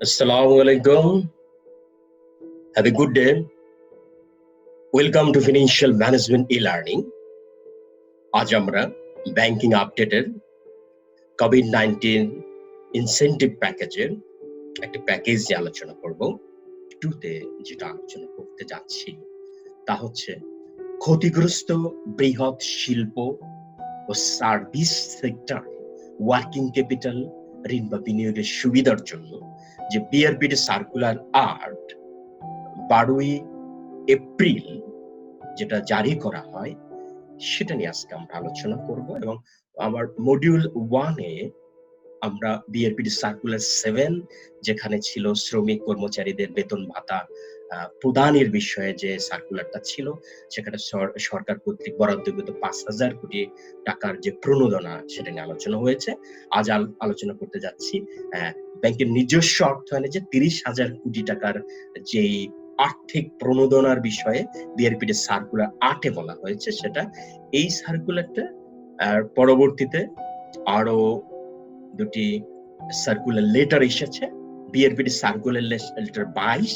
Assalamu alaikum. Have a good day. Welcome to Financial Management e-learning. আজ আমরা banking আপডেটের COVID-19 incentive প্যাকেজের একটা প্যাকেজ নিয়ে আলোচনা করব। টুতে যেটা আলোচনা করতে যাচ্ছি তা হচ্ছে ক্ষতিগ্রস্ত বৃহৎ শিল্প ও সার্ভিস সেক্টরে ওয়ার্কিং ক্যাপিটাল ঋণ বা বিনিয়োগের সুবিধার জন্য যে বিআরপিডি সার্কুলার ৮ 12 এপ্রিল যেটা জারি করা হয় সেটা নিয়ে আজকে আমরা আলোচনা করব। এবং আমার মডিউল 1 এ আমরা বিআরপিডি সার্কুলার 7 যেখানে ছিল শ্রমিক কর্মচারীদের বেতন ভাতা প্রদানের বিষয়ে যে সার্কুলারটা ছিল, সেখানে সরকার কর্তৃক বরাদ্দকৃত ৫,০০০ কোটি টাকার যে প্রণোদনা সেটা নিয়ে আলোচনা হয়েছে। আজ আলোচনা করতে যাচ্ছি ব্যাংকের নিজস্ব অর্থায়নে যে ৩০,০০০ কোটি টাকার যেই আর্থিক প্রণোদনার বিষয়ে বিআরপিডি সার্কুলার ৮ এ বলা হয়েছে সেটা। এই সার্কুলারটা পরবর্তীতে আরো দুটি সার্কুলার লেটার এসেছে। বিআরপিডি সার্কুলার লেটার ২২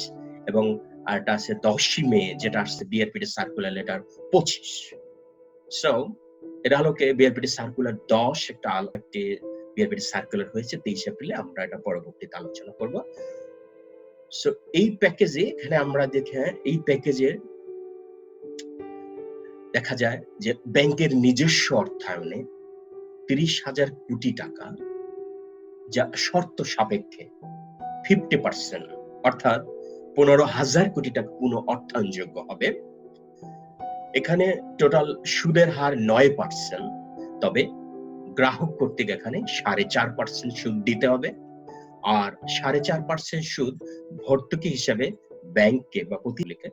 এবং আরটা আছে ১০ মে যেটা আসছে বিআরপিডি সার্কুলার লেটার ২৫। সো এর আলোকে বিআরপিডি সার্কুলার ১০ একটি বিআরপিডি সার্কুলার হয়েছে ২৩ এপ্রিলে। আমরা এটা পরবর্তীতে আলোচনা করব। সো এই প্যাকেজে এখানে আমরা এই প্যাকেজে দেখা যায় যে ব্যাংকের নিজস্ব অর্থায়নে ৩০,০০০ কোটি টাকা যা শর্ত সাপেক্ষে 50% অর্থাৎ ১৫,০০০ কোটি টাকা পুনঃ অর্থায়নযোগ্য হবে। এখানে টোটাল সুদের হার ৯%, তবে গ্রাহক কর্তৃক এখানে ৪.৫% সুদ দিতে হবে। আর ৪.৫% সুদ ভর্তুকি হিসেবে ব্যাংককে বা প্রতিষ্ঠানকে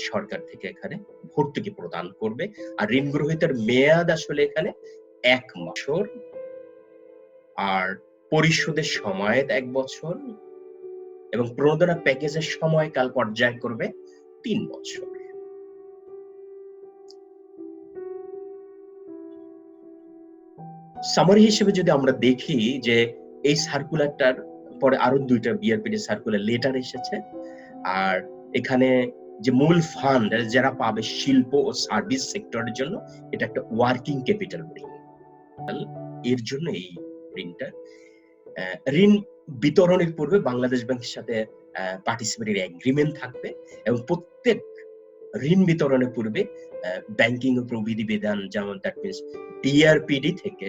সরকার থেকে এখানে ভর্তুকি প্রদান করবে। আর ঋণ গ্রহীতার মেয়াদ আসলে এখানে ১ বছর, আর পরিশোধের সময় ১ বছর, এবং প্রণোদনা প্যাকেজের সময়কাল পর্যায় করবে ৩ বছর। সামারি হিসেবে যদি আমরা দেখি যে এই সার্কুলারটার পরে আরো ২টা বিআরপিডি সার্কুলার লেটার এসেছে। আর এখানে যে মূল ফান্ড যারা পাবে শিল্প ও সার্ভিস সেক্টরের জন্য, এটা একটা ওয়ার্কিং ক্যাপিটাল ঋণ। এর জন্য এই ঋণটা ঋণ বিতরণের পূর্বে বাংলাদেশ ব্যাংকের সাথে পার্টিসিপেটরি এগ্রিমেন্ট থাকবে এবং প্রত্যেক ঋণ বিতরণের পূর্বে ব্যাংকিং ও প্রবিধি বিধান যেমন দ্যাট মিনস বিআরপিডি থেকে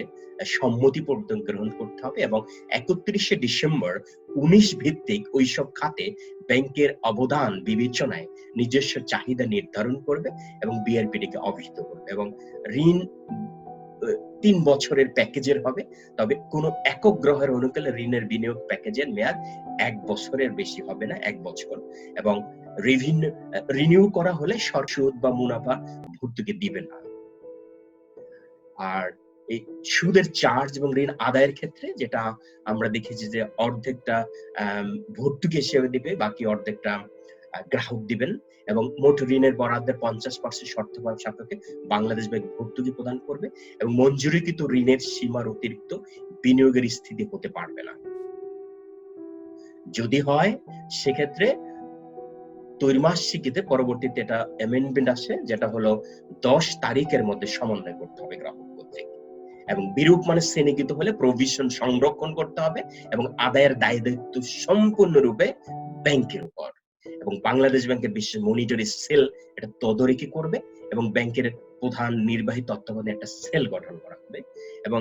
সম্মতি প্রদান গ্রহণ করতে হবে এবং ৩১শে ডিসেম্বর ১৯ ভিত্তিক ওইসব খাতে ব্যাংকের অবদান বিবেচনায় নিজস্ব চাহিদা নির্ধারণ করবে এবং বিআরপিডি কে অবহিত করবে। এবং ঋণ ৩ বছরের প্যাকেজের হবে, তবে কোন একক গ্রহের অনুকূলে ঋণের বিনিয়োগ প্যাকেজের মেয়াদ ১ বছরের বেশি হবে না, ১ বছর। এবং রিনিউ করা হলে সুদ বা মুনাফা ভর্তুকি দিবে না। আর এই সুদের চার্জ এবং ঋণ আদায়ের ক্ষেত্রে যেটা আমরা দেখেছি যে অর্ধেকটা ভর্তুকি হিসেবে দিবে, বাকি অর্ধেকটা গ্রাহক দিবেন। এবং মোট ঋণের বরাদ্দের ৫০% শর্ত সাপেক্ষে বাংলাদেশ ব্যাংক ভর্তুকি প্রদান করবে এবং মঞ্জুরিকৃত ঋণের সীমার অতিরিক্ত বিনিয়োগের স্থিতি হতে পারবে না। যদি হয় সেক্ষেত্রে ত্রৈমাসিকীতে পরবর্তীতে এটা অ্যামেন্ডমেন্ট আসে, যেটা হলো ১০ তারিখের মধ্যে সমন্বয় করতে হবে গ্রাহক কর্তৃক। এবং বিরূপ মানে শ্রেণীকৃত হলে প্রভিশন সংরক্ষণ করতে হবে এবং আদায়ের দায়িত্ব সম্পূর্ণরূপে ব্যাংকের উপর। এবং বাংলাদেশ ব্যাংকের বিশেষ মনিটরি সেল এটা তদারকি করবে এবং ব্যাংকের প্রধান নির্বাহী তত্ত্বাবধানে একটা সেল গঠন করা হবে। এবং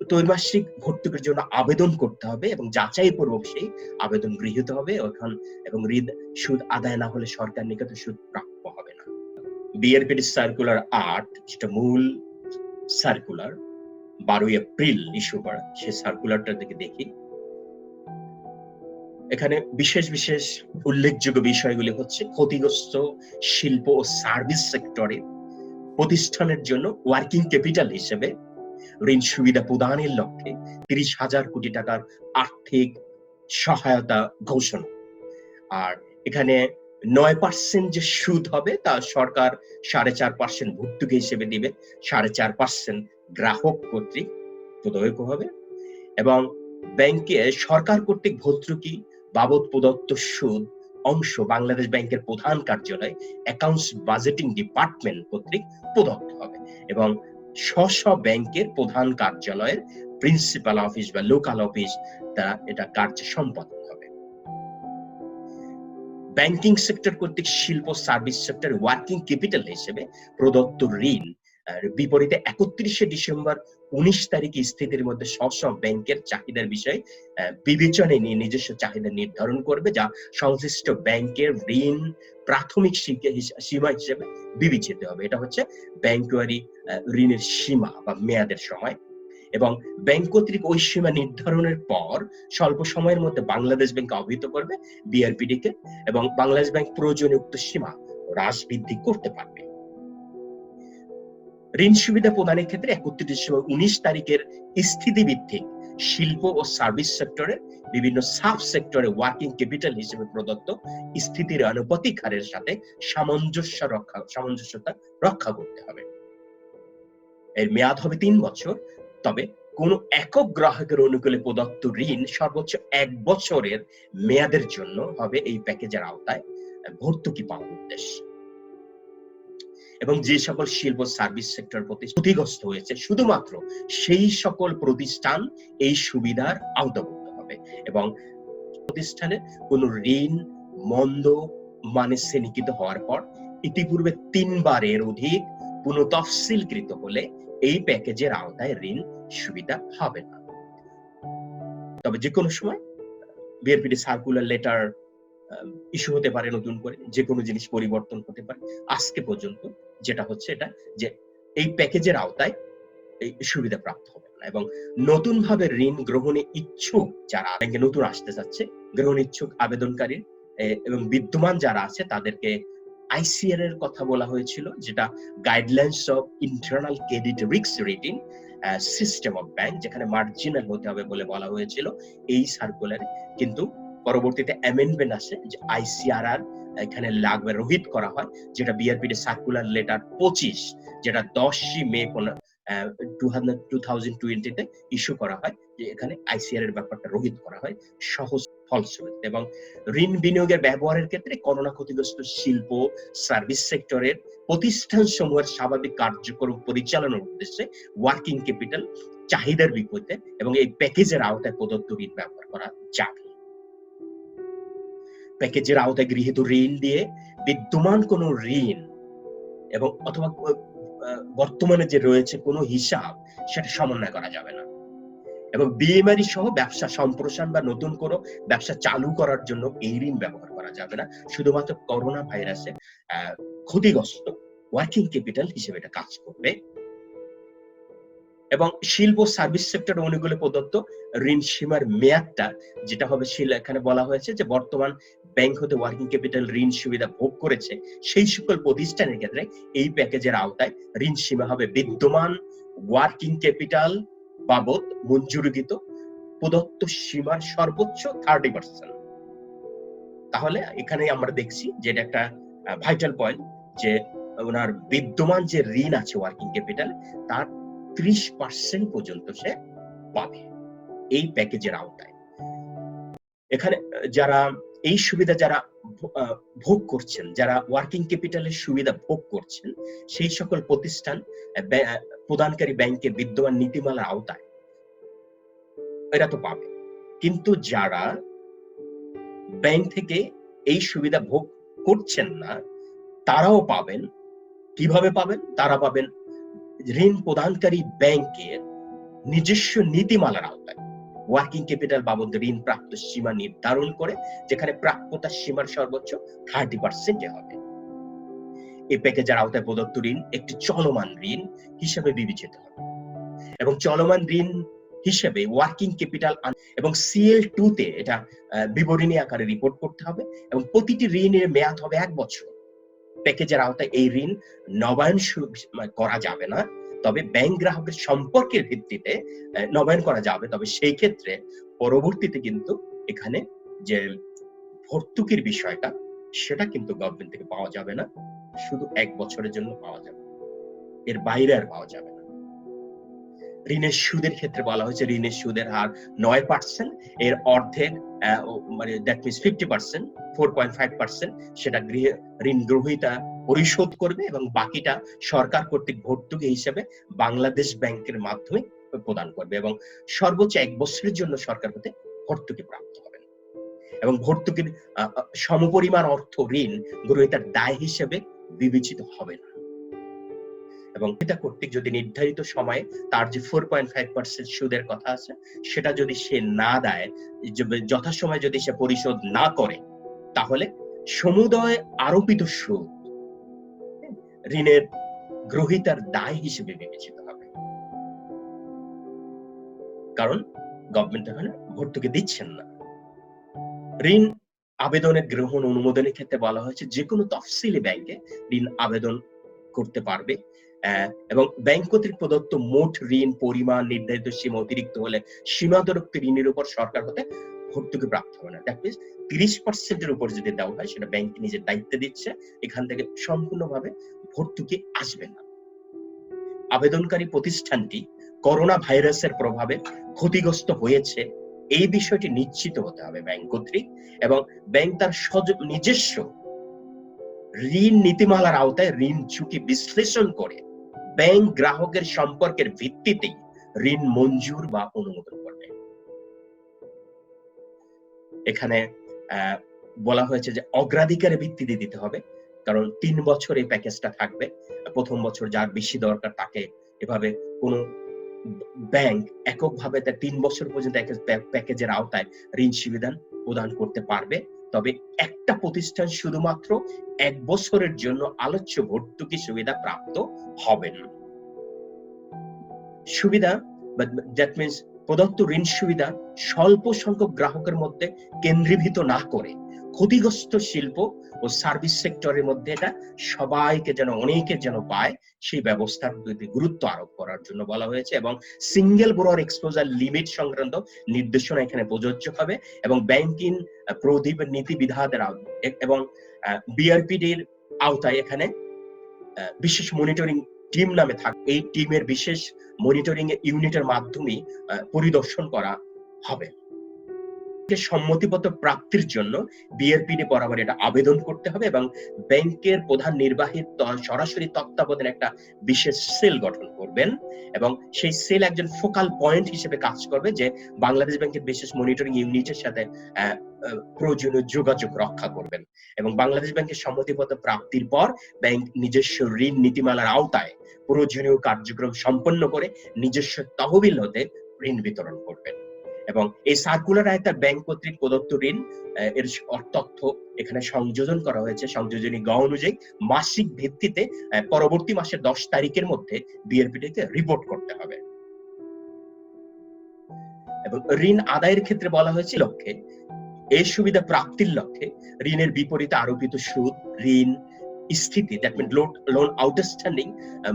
ত্রৈমাসিক ভর্তুকির জন্য আবেদন করতে হবে এবং যাচাই পূর্বক সেই আবেদন গৃহীত হবে এবং ঋণ সুদ আদায় না হলে সরকার নিকট সুদ প্রাপ্য হবে না। বিআরপিডি সার্কুলার ৮ যেটা মূল সার্কুলার ১২ এপ্রিল ইস্যু করা, সেই সার্কুলারটা থেকে দেখি। এখানে বিশেষ বিশেষ উল্লেখযোগ্য বিষয়গুলি হচ্ছে ক্ষতিগ্রস্ত শিল্প ও সার্ভিস সেক্টরে প্রতিষ্ঠানের জন্য ওয়ার্কিং ক্যাপিটাল হিসেবে ঋণ সুবিধা প্রদানের লক্ষ্যে ৩০,০০০ কোটি টাকার আর্থিক সহায়তা ঘোষণা। আর এখানে ৯% যে সুদ হবে তা সরকার ৪.৫% ভর্তুকি হিসেবে দিবে, ৪.৫% গ্রাহক কর্তৃক প্রদায়িত হবে। এবং ব্যাংকে সরকার কর্তৃক ভর্তুকি বাবদ প্রদত্ত সুদ অংশ বাংলাদেশ ব্যাংকের প্রধান কার্যালয় অ্যাকাউন্টস বাজেটিং ডিপার্টমেন্ট কর্তৃক প্রদত্ত হবে এবং স্ব ব্যাংকের প্রধান কার্যালয়ের প্রিন্সিপাল অফিস বা লোকাল অফিস দ্বারা এটা কার্য সম্পাদন হবে। ব্যাংকিং সেক্টর কর্তৃক শিল্প সার্ভিস সেক্টর ওয়ার্কিং ক্যাপিটাল হিসেবে প্রদত্ত ঋণ বিপরীতে 31শে ডিসেম্বর 19 তারিখে স্থিতির মধ্যে স্ব ব্যাংকের চাহিদার বিষয়ে বিবেচনায় নিয়ে নিজস্ব চাহিদা নির্ধারণ করবে, যা সংশ্লিষ্ট ব্যাংকের ঋণ প্রাথমিক সীমা হিসেবে বিবেচিত হবে। এটা হচ্ছে ব্যাংকওয়ারি ঋণের সীমা বা মেয়াদের সময় এবং ব্যাংক কর্তৃক ওই সীমা নির্ধারণের পর স্বল্প সময়ের মধ্যে বাংলাদেশ ব্যাংক অবহিত করবে বিআরপিডি কে এবং বাংলাদেশ ব্যাংক প্রয়োজনীয় উক্ত সীমা হ্রাস বৃদ্ধি করতে পারবে। ঋণ সুবিধা প্রদানের ক্ষেত্রে 31 ডিসেম্বর 19 তারিখের স্থিতিভিত্তিক শিল্প ও সার্ভিস সেক্টরের বিভিন্ন সাব সেক্টরে ওয়ার্কিং ক্যাপিটাল হিসেবে প্রদত্ত স্থিতির আনুপাতিক হারের সাথে সামঞ্জস্যতা রক্ষা করতে হবে। এর মেয়াদ হবে 3 বছর। তবে কোন একক গ্রাহকের অনুকূলে প্রদত্ত ঋণ সর্বোচ্চ 1 বছরের মেয়াদের জন্য হবে এই প্যাকেজের আওতায় ভর্তুকি পাওয়ার উদ্দেশ্যে এবং যে সকল শিল্প সার্ভিস সেক্টর ক্ষতিগ্রস্ত হয়েছে শুধুমাত্র সেই সকল প্রতিষ্ঠান এই সুবিধার আওতাভুক্ত হবে এবং প্রতিষ্ঠানে কোন ঋণ মন্দ মানে শ্রেণীকৃত হওয়ার পর ইতিপূর্বে 3 বারের অধিক পুনঃতফসিলকৃত হলে এই প্যাকেজের আওতায় ঋণ সুবিধা হবে না। তবে যে কোনো সময় বিআরপিডি সার্কুলার লেটার ইস্যু হতে পারে, নতুন করে যে কোনো জিনিস পরিবর্তন হতে পারে। আজকে পর্যন্ত যেটা হচ্ছে এটা যে এই প্যাকেজের আওতায় এই সুবিধা প্রাপ্ত হবে না এবং নতুন ভাবে ঋণ গ্রহণে ইচ্ছুক যারা ব্যাংকে নতুন আসতে যাচ্ছে, গ্রহণ ইচ্ছুক আবেদনকারী এবং বিদ্যমান যারা আছে তাদেরকে আইসিআর এর কথা বলা হয়েছিল, যেটা guidelines of internal credit risk rating system of bank, যেখানে মার্জিনাল হতে হবে বলে বলা হয়েছিল এই সার্কুলারে। কিন্তু পরবর্তীতে অ্যামেন্ডমেন্ট আসে যে আইসিআরআর এখানে লাগবে রোহিত করা হয়, যেটা বিআরপিডি সার্কুলার লেটার 25 যেটা 10 মে 2020 তে ইস্যু করা হয়, যে এখানে আইসিআর এর ব্যাপারটা রোহিত করা হয় সহজ ফলশ্রুতিতে। এবং ঋণ বিনিয়োগের ব্যবহারের ক্ষেত্রে করোনা ক্ষতিগ্রস্ত শিল্প সার্ভিস সেক্টরের প্রতিষ্ঠান সমূহের স্বাভাবিক কার্যক্রম পরিচালনার উদ্দেশ্যে ওয়ার্কিং ক্যাপিটাল চাহিদার বিপরীতে এবং এই প্যাকেজের আওতায় প্রদত্ত ঋণ ব্যবহার করা যাবে। প্যাকেজের আওতায় গৃহীত ঋণ দিয়ে বিদ্যমান কোন ঋণ এবং অথবা বর্তমানে যে রয়েছে কোনো হিসাব সেটা সমন্বয় করা যাবে না এবং বিএমআরই সহ ব্যবসা সম্প্রসারণ বা নতুন কোনো ব্যবসা চালু করার জন্য এই ঋণ ব্যবহার করা যাবে না। শুধুমাত্র করোনা ভাইরাসে ক্ষতিগ্রস্ত ওয়ার্কিং ক্যাপিটাল হিসেবে এটা কাজ করবে এবং শিল্প সার্ভিস সেক্টর অনুকূলে প্রদত্ত ঋণ সীমার মেয়াদটা যেটা হবে এখানে বলা হয়েছে যে বর্তমান ব্যাংক হতে ওয়ার্কিং ক্যাপিটাল ঋণ সুবিধা ভোগ করেছে সেই সকল প্রতিষ্ঠানের ক্ষেত্রে এই প্যাকেজের আওতায় ঋণ সীমা হবে বিদ্যমান ওয়ার্কিং ক্যাপিটাল বাবদ মঞ্জুরকৃত প্রদত্ত সীমার সর্বোচ্চ 30%। তাহলে এখানে আমরা দেখছি যে এটা একটা ভাইটাল পয়েন্ট যে ওনার বিদ্যমান যে ঋণ আছে ওয়ার্কিং ক্যাপিটাল তার 30% পর্যন্ত সে পাবে এই প্যাকেজের আওতায়। এখানে যারা এই সুবিধা যারা ভোগ করছেন, যারা ওয়ার্কিং ক্যাপিটালের সুবিধা ভোগ করছেন, সেই সকল প্রতিষ্ঠান প্রদানকারী ব্যাংকের বিদ্যমান নীতিমালার আওতায় এরা তো পাবে, কিন্তু যারা ব্যাংক থেকে এই সুবিধা ভোগ করছেন না তারাও পাবেন। কিভাবে পাবেন? তারা পাবেন ঋণ প্রদানকারী ব্যাংকের নিজস্ব নীতিমালার আওতায় ওয়ার্কিং ক্যাপিটাল বাবদ ঋণ প্রাপ্ত সীমা নির্ধারণ করে, যেখানে প্রাপ্যতার সীমার সর্বোচ্চ 30% হবে। এই প্যাকেজের আওতায় প্রদত্ত ঋণ একটি চলমান ঋণ হিসেবে বিবেচিত হবে এবং চলমান ঋণ হিসেবে ওয়ার্কিং ক্যাপিটাল এবং CL2 তে এটা বিবরণী আকারে রিপোর্ট করতে হবে এবং প্রতিটি ঋণের মেয়াদ হবে 1 বছর। প্যাকেজের আওতায় এই ঋণ নবায়ন করা যাবে না, তবে ব্যাংক গ্রাহকের সম্পর্কের ভিত্তিতে নবায়ন করা যাবে। তবে সেই ক্ষেত্রে পরবর্তীতে কিন্তু এখানে যে ভর্তুকির বিষয়টা সেটা কিন্তু গভর্নমেন্ট থেকে পাওয়া যাবে না, শুধু 1 বছরের জন্য পাওয়া যাবে, এর বাইরে আর পাওয়া যাবে না। ঋণের সুদের ক্ষেত্রে বলা হয়েছে ঋণের সুদের হার 9%, এর অর্ধেক মানে দ্যাট মিনস 50%, 4.5% সেটা ঋণ গ্রহীতা পরিশোধ করবে এবং বাকিটা সরকার কর্তৃক ভর্তুকি হিসেবে বাংলাদেশ ব্যাংকের মাধ্যমে প্রদান করবে এবং সর্বোচ্চ 1 বছরের জন্য সরকার হতে ভর্তুকি প্রাপ্ত হবেন এবং ভর্তুকির সমপরিমাণ অর্থ ঋণ গ্রহীতার দায় হিসেবে বিবেচিত হবে না এবং এটা কর্তৃক যদি নির্ধারিত সময়ে তার যে 4.5% সুদের কথা আছে সেটা যদি সে না দেয়, যথাসময়ে যদি সে পরিশোধ না করে, তাহলে সমুদয় আরোপিত সুদ ঋণের গ্রহীতার দায় হিসেবে বিবেচিত হবে, কারণ গভর্নমেন্ট এখানে ভর্তুকি দিচ্ছেন না। ঋণ আবেদনের গ্রহণ অনুমোদনের ক্ষেত্রে বলা হয়েছে যে কোনো তফসিলি ব্যাংকে ঋণ আবেদন করতে পারবে এবং ব্যাংক কর্তৃক প্রদত্ত মোট ঋণ পরিমাণ নির্ধারিত সীমা অতিরিক্ত হলে সীমান্তরক্ত ঋণের উপর সরকার হতে ভর্তুকি প্রাপ্ত হবে না। দ্যাট মিনস 30% উপর যদি দেওয়া হয় সেটা ব্যাংক নিজের দায়িত্বে দিচ্ছে, এখান থেকে সম্পূর্ণভাবে ভর্তুকি আসবে না। আবেদনকারী প্রতিষ্ঠানটি করোনা ভাইরাসের প্রভাবে ক্ষতিগ্রস্ত হয়েছে এই বিষয়টি নিশ্চিত হতে হবে ব্যাংক কর্তৃক এবং ব্যাংক তার নিজস্ব ঋণ নীতিমালার আওতায় ঋণ ঝুঁকি বিশ্লেষণ করে ব্যাংক গ্রাহকের সম্পর্কের ভিত্তিতে ঋণ মঞ্জুর বা অনুমোদন করবে। এখানে বলা হয়েছে যে অগ্রাধিকারের ভিত্তিতে দিতে হবে, কারণ 3 বছর এই প্যাকেজটা থাকবে। প্রথম বছর যার বেশি দরকার তাকে এভাবে কোন ব্যাংক এককভাবে তার 3 বছর পর্যন্ত প্যাকেজের আওতায় ঋণ সুবিধা প্রদান করতে পারবে, তবে একটা প্রতিষ্ঠান শুধুমাত্র 1 বছরের জন্য আলোচ্য ভর্তুকি সুবিধা প্রাপ্ত হবেন। সুবিধা দ্যাট মিনস প্রদত্ত ঋণ সুবিধা স্বল্প সংখ্যক গ্রাহকের মধ্যে কেন্দ্রীভূত না করে ক্ষতিগ্রস্ত শিল্প ও সার্ভিস সেক্টরের মধ্যে এটা সবাইকে যেন অনেকে যেন পায় সেই ব্যবস্থার প্রতি গুরুত্ব আরোপ করার জন্য বলা হয়েছে এবং সিঙ্গেল বোরোর এক্সপোজার লিমিট সংক্রান্ত নির্দেশনা এখানে প্রযোজ্য হবে এবং ব্যাংকিং নীতিবিধানের এবং বিআরপিডির আওতায় এখানে বিশেষ মনিটরিং টিম নামে থাকে। এই টিমের বিশেষ মনিটরিং ইউনিটের মাধ্যমে পরিদর্শন করা হবে। সম্মতিপত্র প্রাপ্তির জন্য বিআরপিডি বরাবর এটা আবেদন করতে হবে এবং ব্যাংকের প্রধান নির্বাহী সরাসরি তত্ত্বাবধানে একটা বিশেষ সেল গঠন করবেন এবং সেই সেল একজন ফোকাল পয়েন্ট হিসেবে কাজ করবে যে বাংলাদেশ ব্যাংকের বিশেষ মনিটরিং ইউনিটের সাথে প্রয়োজনীয় যোগাযোগ রক্ষা করবেন এবং বাংলাদেশ ব্যাংকের সম্মতিপত্র প্রাপ্তির পর ব্যাংক নিজস্ব ঋণ নীতিমালার আওতায় প্রয়োজনীয় কার্যক্রম সম্পন্ন করে নিজস্ব তহবিল হতে ঋণ বিতরণ করবেন এবং এই সার্কুলার আয়তার ব্যাংক কর্তৃক প্রদত্ত ঋণ এর তথ্য এখানে সংযোজন করা হয়েছে। সংযোজনী গ অনুযায়ী মাসিক ভিত্তিতে পরবর্তী মাসের 10 তারিখের মধ্যে বিআরপিডিকে রিপোর্ট করতে হবে এবং ঋণ আদায়ের ক্ষেত্রে বলা হয়েছে লক্ষ্যে এই সুবিধা প্রাপ্তির লক্ষ্যে ঋণের বিপরীতে আরোপিত সুদ, ঋণ স্থিতি দ্যাট মিন লোন আউটস্ট্যান্ডিং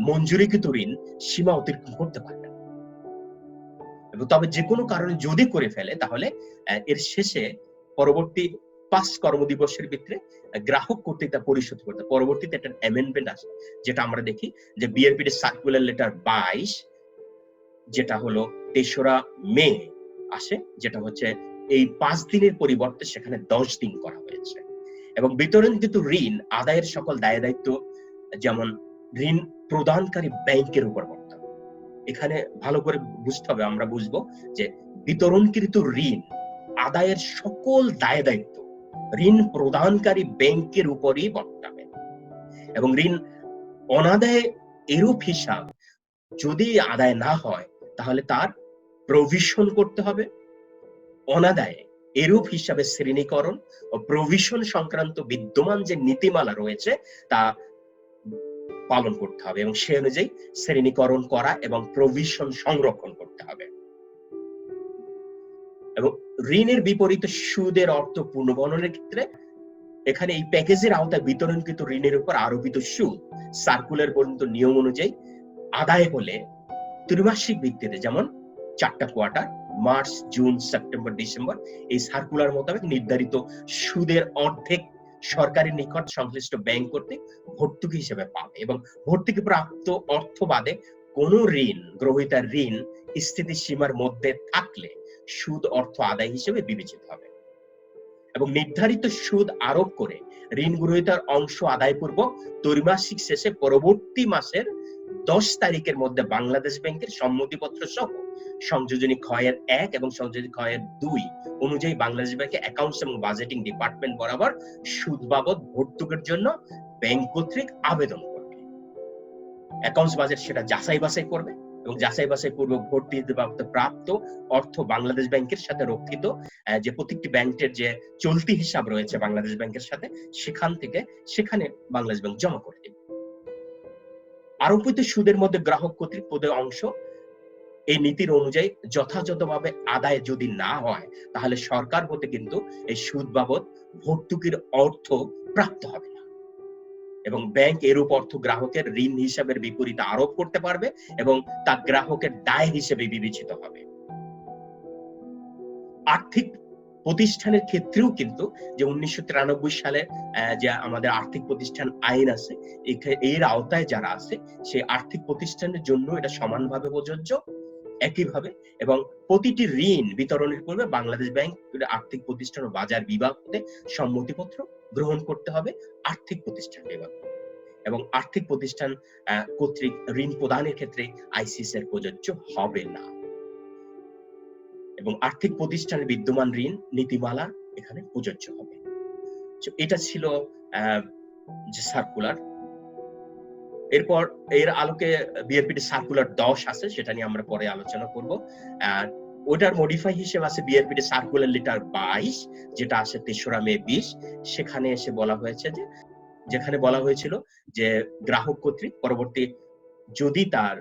মঞ্জুরিকৃত ঋণ সীমা অতিক্রম করতে পারবে না। তবে যে কোনো কারণে যদি করে ফেলে তাহলে এর শেষে পরবর্তী 5 কর্মদিবসের ভিতরে গ্রাহক কর্তৃক তা পরিশোধ করতে। পরবর্তীতে একটা অ্যামেন্ডমেন্ট আছে যেটা আমরা দেখি যে বিআরপিডি সার্কুলার লেটার 22 যেটা হলো 3রা মে আসে, যেটা হচ্ছে এই 5 দিনের পরিবর্তে সেখানে 10 দিন করা হয়েছে এবং বিতরণকৃত ঋণ আদায়ের সকল দায় দায়িত্ব যেমন ঋণ প্রদানকারী ব্যাংকের উপর বর্তাবে। এখানে ভালো করে বুঝতে হবে, আমরা বুঝবো যে বিতরণকৃত ঋণ আদায়ের সকল দায় দায়িত্ব ঋণ প্রদানকারী ব্যাংকের উপরই বর্তাবে এবং ঋণ অনাদায়ে এরূপ হিসাব যদি আদায় না হয় তাহলে তার প্রভিশন করতে হবে। অনাদায়ে এরূপ হিসাবে শ্রেণীকরণ ও প্রভিশন সংক্রান্ত বিদ্যমান যে নীতিমালা রয়েছে তা পালন করতে হবে এবং সেই অনুযায়ী শ্রেণীকরণ করা এবং প্রভিশন সংরক্ষণ করতে হবে এবং ঋণের বিপরীতে সুদের অর্থ পুনর্বর্ণনের ক্ষেত্রে এখানে এই প্যাকেজের আওতায় বিতরণকৃত ঋণের উপর আরোপিত সুদ সার্কুলার বর্ণিত নিয়ম অনুযায়ী আদায় হলে ত্রিমাসিক ভিত্তিতে, যেমন 4টা quarter March, June, September, December, এই সার্কুলার মোতাবেক নির্ধারিত সুদের অর্ধেক সরকারের নিকট সংশ্লিষ্ট ব্যাংক কর্তৃক ভর্তুকি হিসেবে পাবে এবং ভর্তুকি প্রাপ্ত অর্থ বাদে কোনো ঋণ, গ্রহীতার ঋণ স্থিতিসীমার মধ্যে থাকলে সুদ অর্থ আদায় হিসেবে বিবেচিত হবে এবং নির্ধারিত সুদ আরোপ করে ঋণ গ্রহীতার অংশ আদায়পূর্বক ত্রৈমাসিক শেষে পরবর্তী মাসের 10 তারিখের মধ্যে বাংলাদেশ ব্যাংকের সম্মতিপত্র সহ সংযোজনী ক্ষয়ের 1 এবং সংযোজনী ক্ষয়ের 2 অনুযায়ী বাংলাদেশ ব্যাংকের অ্যাকাউন্টস এবং বাজেটিং ডিপার্টমেন্ট বরাবর সুদ বাবদ ভর্তুকির জন্য ব্যাংক কর্তৃক আবেদন করবে। অ্যাকাউন্টস বাজেট সেটা যাচাই বাছাই করবে এবং যাচাই বাছাই পূর্বক ভর্তি বাবদ প্রাপ্ত অর্থ বাংলাদেশ ব্যাংকের সাথে রক্ষিত যে প্রত্যেকটি ব্যাংকের যে চলতি হিসাব রয়েছে বাংলাদেশ ব্যাংকের সাথে, সেখানে বাংলাদেশ ব্যাংক জমা করে দেবে। আরোপিত সুদের মধ্যে গ্রাহক কর্তৃক প্রদেয় অংশ এই নীতির অনুযায়ী যথাযথভাবে আদায় যদি না হয়, তাহলে সরকার হতে কিন্তু এই সুদ বাবদ ভর্তুকির অর্থ প্রাপ্ত হবে না এবং ব্যাংক এরূপ অর্থ গ্রাহকের ঋণ হিসাবের বিপরীতে আরোপ করতে পারবে এবং তা গ্রাহকের দায় হিসেবে বিবেচিত হবে। আর্থিক প্রতিষ্ঠানের ক্ষেত্রেও কিন্তু যে 1993 সালে যে আমাদের আর্থিক প্রতিষ্ঠান আইন আছে, এর আওতায় যারা আছে সেই আর্থিক প্রতিষ্ঠানের জন্য এটা সমানভাবে প্রযোজ্য একইভাবে, এবং প্রতিটি ঋণ বিতরণের পূর্বে বাংলাদেশ ব্যাংক আর্থিক প্রতিষ্ঠান ও বাজার বিভাগ হতে সম্মতিপত্র গ্রহণ করতে হবে আর্থিক প্রতিষ্ঠান বিভাগ, এবং আর্থিক প্রতিষ্ঠান কর্তৃক ঋণ প্রদানের ক্ষেত্রে আইসিসি এর প্রযোজ্য হবে না এবং আর্থিক প্রতিষ্ঠানের বিদ্যমান ঋণ নীতিমালা এখানে প্রযোজ্য হবে। এটা ছিল যে সার্কুলার। এরপর এর আলোকে বিআরপিটি সার্কুলার 10 আছে, সেটা নিয়ে আমরা পরে আলোচনা করব। ওটার মডিফাই হিসেবে আছে বিআরপিটি সার্কুলার লেটার 22, যেটা আসে 3রা মে 20। সেখানে এসে বলা হয়েছে যেখানে বলা হয়েছিল যে গ্রাহক কর্তৃক পরবর্তী যদি তার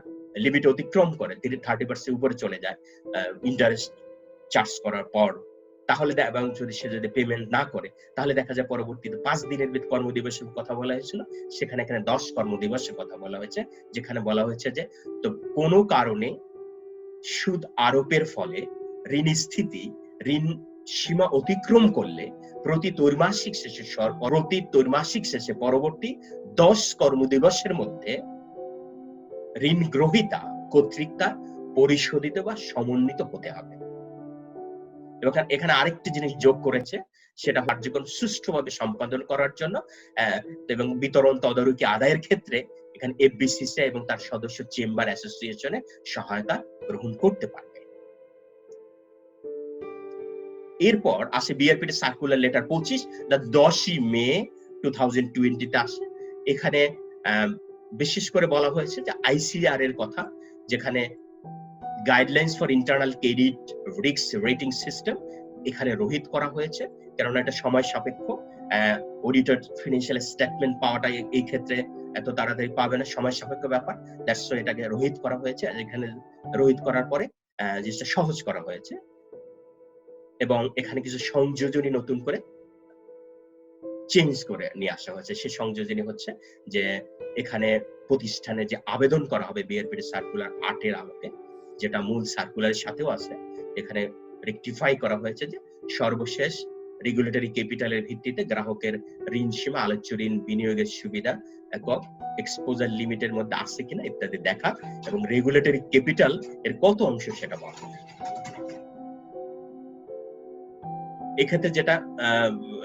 লিমিট অতিক্রম করে 30% উপরে চলে যায় ইন্টারেস্ট চার্জ করার পর, তাহলে এবং যদি সে পেমেন্ট না করে, তাহলে দেখা যায় পরবর্তীতে 5 দিনের কর্মদিবসের কথা বলা হয়েছিল, সেখানে এখানে 10 কর্মদিবসের কথা বলা হয়েছে, যেখানে বলা হয়েছে যে তো কোনো কারণে সুদ আরোপের ফলে ঋণ সীমা অতিক্রম করলে প্রতি ত্রৈমাসিক শেষে পরবর্তী 10 কর্মদিবসের মধ্যে ঋণ গ্রহীতা কর্তৃক তা পরিশোধিত বা সমন্বিত হতে হবে। এখানে আরেকটি জিনিস যোগ করেছে, সেটা কার্যক্রম সুষ্ঠুভাবে সম্পাদন করার জন্য এবং বিতরণ তদারকি আদায়ের ক্ষেত্রে এখানে এফবিসিসিআই এবং তার সদস্য চেম্বার অ্যাসোসিয়েশনে সহায়তা গ্রহণ করতে পারবে। এরপর আসে বিআরপিটি সার্কুলার লেটার 25, 10 মে 2020 আসে। এখানে বিশেষ করে বলা হয়েছে যে আইসিআর এর কথা, যেখানে guidelines for internal credit risk rating system এখানে রহিত করা হয়েছে, কারণ এটা সময় সাপেক্ষ। অডিটর ফিনান্সিয়াল স্টেটমেন্ট পাওয়াটা এই ক্ষেত্রে এত তাড়াতাড়ি পাবে না, সময় সাপেক্ষ ব্যাপার। দ্যাটস ওয়াই এটাকে রহিত করা হয়েছে। এখানে রহিত করার পরে জিনিসটা সহজ করা হয়েছে এবং এখানে কিছু সংযোজনী নতুন করে চেঞ্জ করে নিয়ে আসা হয়েছে। সেই সংযোজনী হচ্ছে যে এখানে প্রতিষ্ঠানে যে আবেদন করা হবে বিআরপিটি সার্কুলার 8 এর আলোকে, যেটা মূল সার্কুলারের সাথেও আছে, এখানে রেকটিফাই করা হয়েছে যে সর্বশেষ রেগুলেটরি ক্যাপিটালের ভিত্তিতে গ্রাহকের ঋণ সীমা, আলোচ্য ঋণ বিনিয়োগের সুবিধা একক এক্সপোজার লিমিটের মধ্যে আছে কিনা ইত্যাদি দেখা, এবং রেগুলেটরি ক্যাপিটাল এর কত অংশ সেটা বলা হবে। এক্ষেত্রে যেটা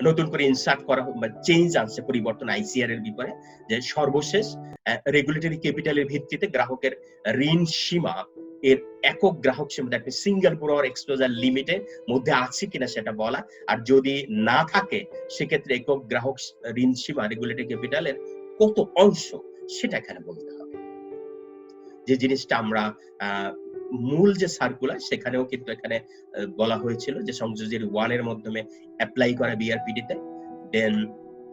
নতুন করে ইনসার্ট করা বা চেঞ্জ আনছে, পরিবর্তন আইসিআর এর বিপরীতে, যে সর্বশেষ রেগুলেটরি ক্যাপিটালের ভিত্তিতে গ্রাহকের ঋণ সীমা এর একক গ্রাহক সীমা একটা সিঙ্গেল পুরো এক্সপোজার লিমিটের মধ্যে আছে কিনা সেটা বলা, আর যদি না থাকে সেক্ষেত্রে একক গ্রাহক ঋণ সীমা রেগুলেটরি ক্যাপিটালের কত অংশ সেটা এখানে বলতে হবে। যে জিনিসটা আমরা মূল যে সার্কুলার সেখানেও কিন্তু এখানে বলা হয়েছিল যে সংযোজনী 1 এর মাধ্যমে অ্যাপ্লাই করা বিআরপিডি তে, দেন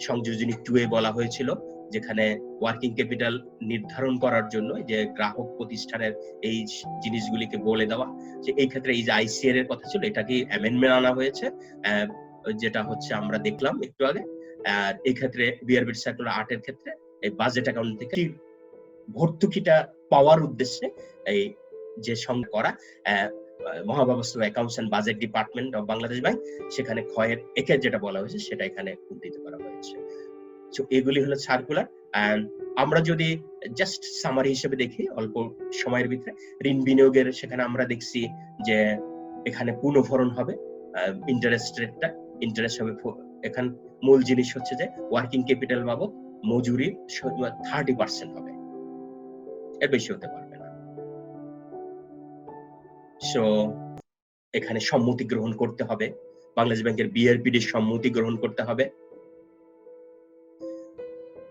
সংযোজনী 2 এ বলা হয়েছিল যেখানে ওয়ার্কিং ক্যাপিটাল নির্ধারণ করার জন্য যে গ্রাহক প্রতিষ্ঠানের এই জিনিসগুলিকে বলে দেওয়া, যে এই ক্ষেত্রে এই যে আইসিআর এর কথা ছিল এটাকে অ্যামেন্ডমেন্ট আনা হয়েছে, যেটা হচ্ছে আমরা দেখলাম একটু আগে। আর এই ক্ষেত্রে বিআরপিডি সার্কুলার 8 এর ক্ষেত্রে এই বাজেট অ্যাকাউন্ট থেকে ভর্তুকিটা পাওয়ার উদ্দেশ্যে এই যে সঙ্গে করা মহাব্যবস্থা accounts and budget department of Bangladesh bank, সেখানে ক্ষয়ের একে যেটা বলা হয়েছে সেটা এখানে উদ্ধৃত করা হয়েছে। তো এগুলি হলো সার্কুলার। আমরা যদি জাস্ট সামারি হিসেবে দেখি অল্প সময়ের ভিতরে, ঋণ বিনিয়োগের সেখানে আমরা দেখছি যে এখানে পুনঃভরণ হবে, ইন্টারেস্ট রেটটা ইন্টারেস্ট হবে। এখানে মূল জিনিস হচ্ছে যে ওয়ার্কিং ক্যাপিটাল বাবদ মজুরি 30% হবে, এর বেশি হতে পারবে না। সো এখানে সম্মতি গ্রহণ করতে হবে, বাংলাদেশ ব্যাংকের বিআরপিডি সম্মতি গ্রহণ করতে হবে।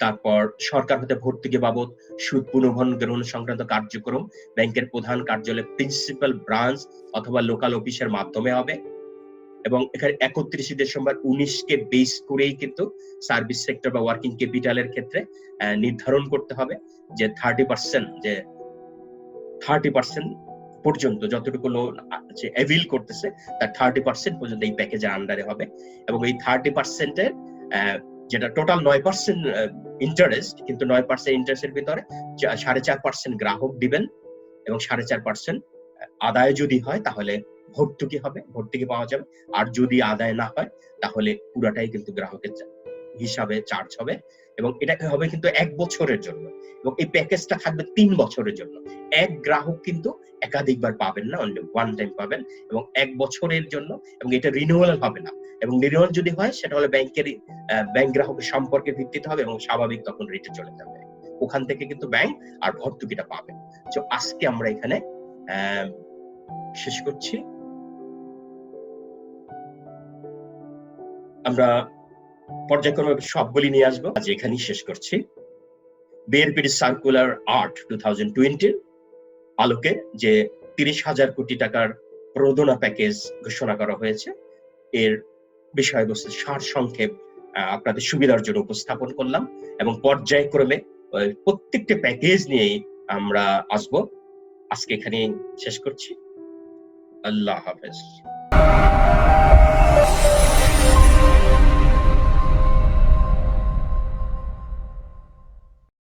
তারপর সরকার হতে ভর্তুকি বাবদ সুদ পুনর্ভরণ গ্রহণ সংক্রান্ত কার্যক্রম ব্যাংকের প্রধান কার্যালয়, প্রিন্সিপাল ব্রাঞ্চ অথবা লোকাল অফিসের মাধ্যমে হবে। এবং এখানে 31 ডিসেম্বর 19 কে বেস করেই কিন্তু সার্ভিস সেক্টর বা ওয়ার্কিং ক্যাপিটালের ক্ষেত্রে নির্ধারণ করতে হবে যে 30% পর্যন্ত যতটুকু লোন অ্যাভিল করতেছে তার 30% পর্যন্ত এই প্যাকেজের আন্ডারে হবে। এবং এই 30%-এর যেটা টোটাল 9% ইন্টারেস্ট, কিন্তু 9% ইন্টারেস্টের ভিতরে 4.5% গ্রাহক দিবেন এবং 4.5% আদায় যদি হয় তাহলে ভর্তুকি হবে, ভর্তুকি পাওয়া যাবে। আর যদি আদায় না হয় তাহলে পুরাটাই কিন্তু গ্রাহকের হিসাবে চার্জ হবে। এবং এটা হবে কিন্তু 1 বছরের জন্য, এবং এই প্যাকেজটা থাকবে 3 বছরের জন্য। এক গ্রাহক কিন্তু একাধিকবার পাবেন না, অনলি ওয়ান টাইম পাবেন এবং 1 বছরের জন্য। এবং এটা রিনিউয়াল হবে না, এবং রিনিউয়াল যদি হয় সেটা হলে ব্যাংক গ্রাহকের সম্পর্কের ভিত্তিতে হবে এবং স্বাভাবিক তখন রেটে চলে যাবে। ওখান থেকে কিন্তু ব্যাংক আর ভর্তুকিটা পাবে। তো আজকে আমরা এখানে শেষ করছি। আমরা পর্যায়ক্রমে সবগুলি নিয়ে আসবো, আজ এখানেই শেষ করছি। বিআরপিডি সার্কুলার 8 2020 আলোকে যে 30,000 কোটি টাকার প্রণোদনা প্যাকেজ ঘোষণা করা হয়েছে, এর বিষয়বস্তু সারসংক্ষেপ আপনাদের সুবিধার জন্য উপস্থাপন করলাম এবং পর্যায়ক্রমে প্রত্যেকটা প্যাকেজ নিয়ে আমরা আসবো। আজকে এখানে শেষ করছি। আল্লাহ হাফেজ।